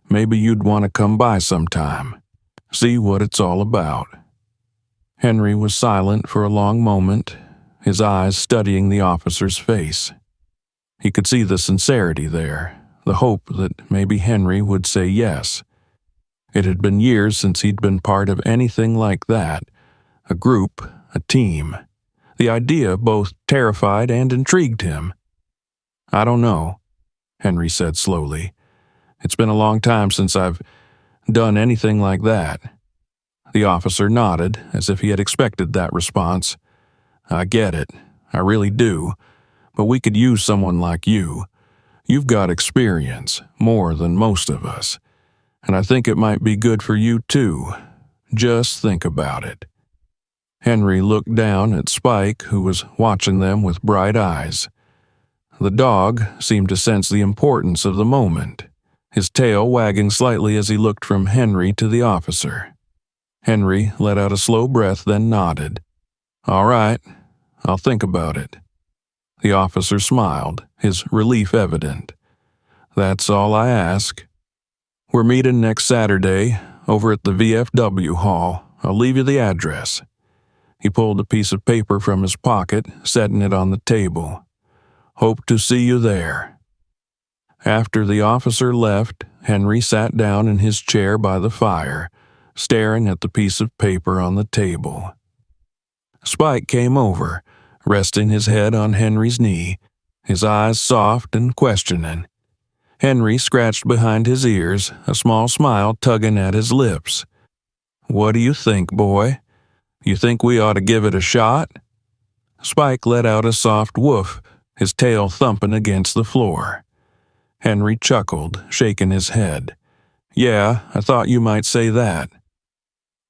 maybe you'd want to come by sometime. See what it's all about." Henry was silent for a long moment, his eyes studying the officer's face. He could see the sincerity there, the hope that maybe Henry would say yes. It had been years since he'd been part of anything like that, a group, a team. The idea both terrified and intrigued him. "I don't know," Henry said slowly. "It's been a long time since I've done anything like that." The officer nodded, as if he had expected that response. "I get it. I really do. But we could use someone like you. You've got experience, more than most of us. And I think it might be good for you, too. Just think about it." Henry looked down at Spike, who was watching them with bright eyes. The dog seemed to sense the importance of the moment, his tail wagging slightly as he looked from Henry to the officer. Henry let out a slow breath, then nodded. "All right, I'll think about it." The officer smiled, his relief evident. "That's all I ask. We're meeting next Saturday over at the VFW hall. I'll leave you the address." He pulled a piece of paper from his pocket, setting it on the table. "Hope to see you there." After the officer left, Henry sat down in his chair by the fire, staring at the piece of paper on the table. Spike came over, resting his head on Henry's knee, his eyes soft and questioning. Henry scratched behind his ears, a small smile tugging at his lips. "What do you think, boy? You think we ought to give it a shot?" Spike let out a soft woof, his tail thumping against the floor. Henry chuckled, shaking his head. "Yeah, I thought you might say that."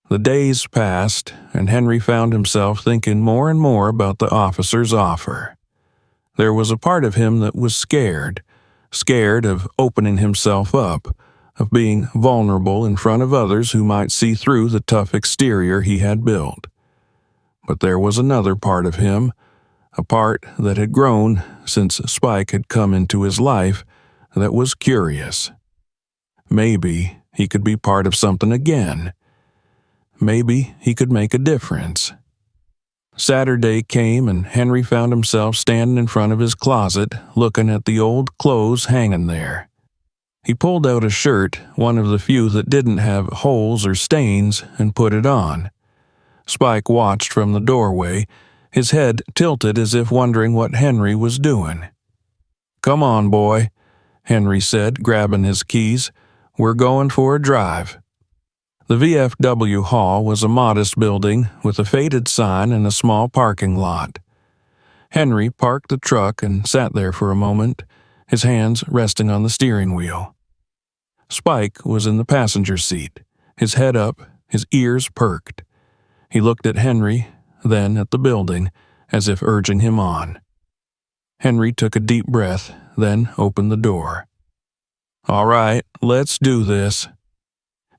The days passed, and Henry found himself thinking more and more about the officer's offer. There was a part of him that was scared of opening himself up, of being vulnerable in front of others who might see through the tough exterior he had built. But there was another part of him, a part that had grown since Spike had come into his life, that was curious. Maybe he could be part of something again. Maybe he could make a difference. Saturday came, and Henry found himself standing in front of his closet, looking at the old clothes hanging there. He pulled out a shirt, one of the few that didn't have holes or stains, and put it on. Spike watched from the doorway, his head tilted as if wondering what Henry was doing. "Come on, boy," Henry said, grabbing his keys. "We're going for a drive." The VFW hall was a modest building with a faded sign and a small parking lot. Henry parked the truck and sat there for a moment, his hands resting on the steering wheel. Spike was in the passenger seat, his head up, his ears perked. He looked at Henry, then at the building, as if urging him on. Henry took a deep breath, then opened the door. "All right, let's do this."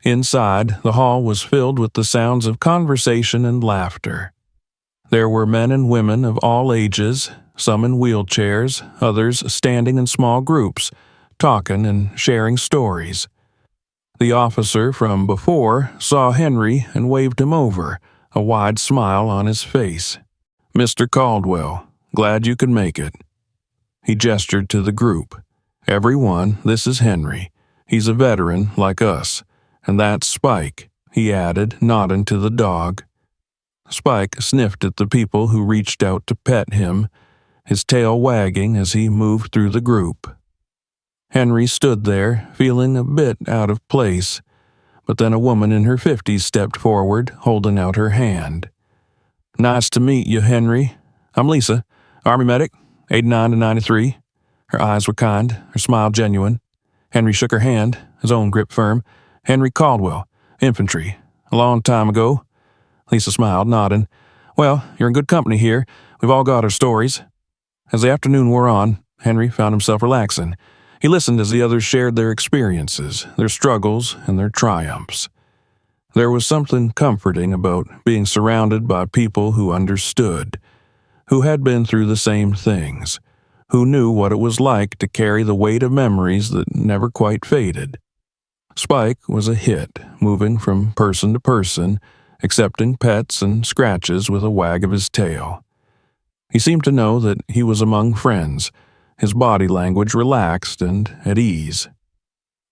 Inside, the hall was filled with the sounds of conversation and laughter. There were men and women of all ages, some in wheelchairs, others standing in small groups, talking and sharing stories. The officer from before saw Henry and waved him over, a wide smile on his face. "Mr. Caldwell, glad you could make it." He gestured to the group. "Everyone, this is Henry. He's a veteran like us. And that's Spike," he added, nodding to the dog. Spike sniffed at the people who reached out to pet him, his tail wagging as he moved through the group. Henry stood there, feeling a bit out of place, but then a woman in her 50s stepped forward, holding out her hand. "Nice to meet you, Henry. I'm Lisa, Army medic, 89 to 93. Her eyes were kind, her smile genuine. Henry shook her hand, his own grip firm. "Henry Caldwell, infantry. A long time ago." Lisa smiled, nodding. "Well, you're in good company here. We've all got our stories." As the afternoon wore on, Henry found himself relaxing. He listened as the others shared their experiences, their struggles, and their triumphs. There was something comforting about being surrounded by people who understood, who had been through the same things, who knew what it was like to carry the weight of memories that never quite faded. Spike was a hit, moving from person to person, accepting pets and scratches with a wag of his tail. He seemed to know that he was among friends, his body language relaxed and at ease.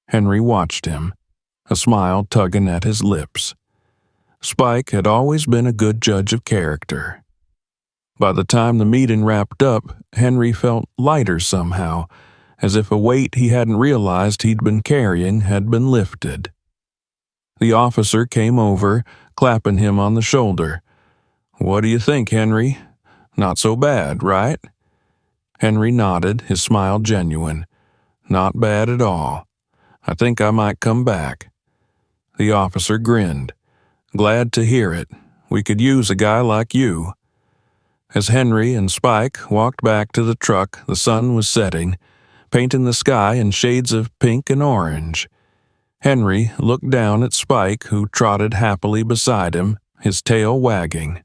Henry watched him, a smile tugging at his lips. Spike had always been a good judge of character. By the time the meeting wrapped up, Henry felt lighter somehow, as if a weight he hadn't realized he'd been carrying had been lifted. The officer came over, clapping him on the shoulder. "What do you think, Henry? Not so bad, right?" Henry nodded, his smile genuine. "Not bad at all. I think I might come back." The officer grinned. "Glad to hear it. We could use a guy like you." As Henry and Spike walked back to the truck, the sun was setting, painting the sky in shades of pink and orange. Henry looked down at Spike, who trotted happily beside him, his tail wagging.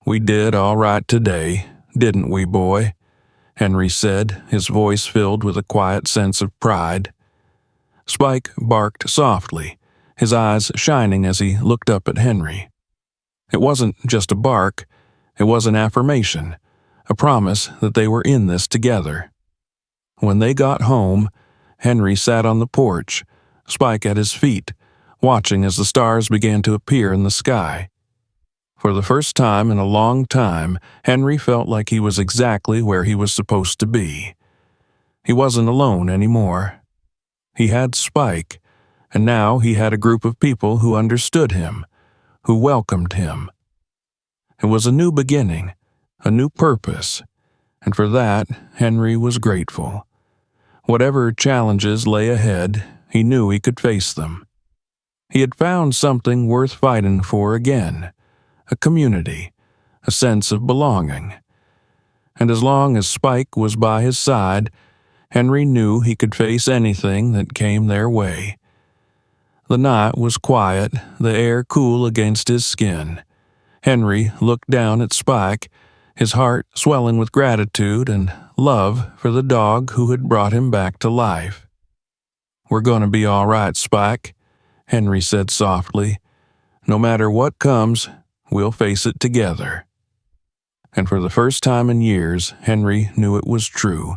"We did all right today, didn't we, boy?" Henry said, his voice filled with a quiet sense of pride. Spike barked softly, his eyes shining as he looked up at Henry. It wasn't just a bark, it was an affirmation, a promise that they were in this together. When they got home, Henry sat on the porch, Spike at his feet, watching as the stars began to appear in the sky. For the first time in a long time, Henry felt like he was exactly where he was supposed to be. He wasn't alone anymore. He had Spike, and now he had a group of people who understood him, who welcomed him. It was a new beginning, a new purpose, and for that, Henry was grateful. Whatever challenges lay ahead, he knew he could face them. He had found something worth fighting for again. A community, a sense of belonging. And as long as Spike was by his side, Henry knew he could face anything that came their way. The night was quiet, the air cool against his skin. Henry looked down at Spike, his heart swelling with gratitude and love for the dog who had brought him back to life. "We're going to be all right, Spike," Henry said softly. "No matter what comes, we'll face it together." And for the first time in years, Henry knew it was true.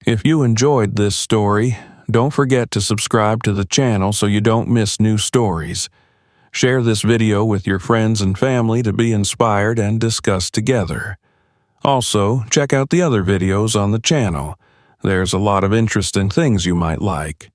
If you enjoyed this story, don't forget to subscribe to the channel so you don't miss new stories. Share this video with your friends and family to be inspired and discuss together. Also, check out the other videos on the channel. There's a lot of interesting things you might like.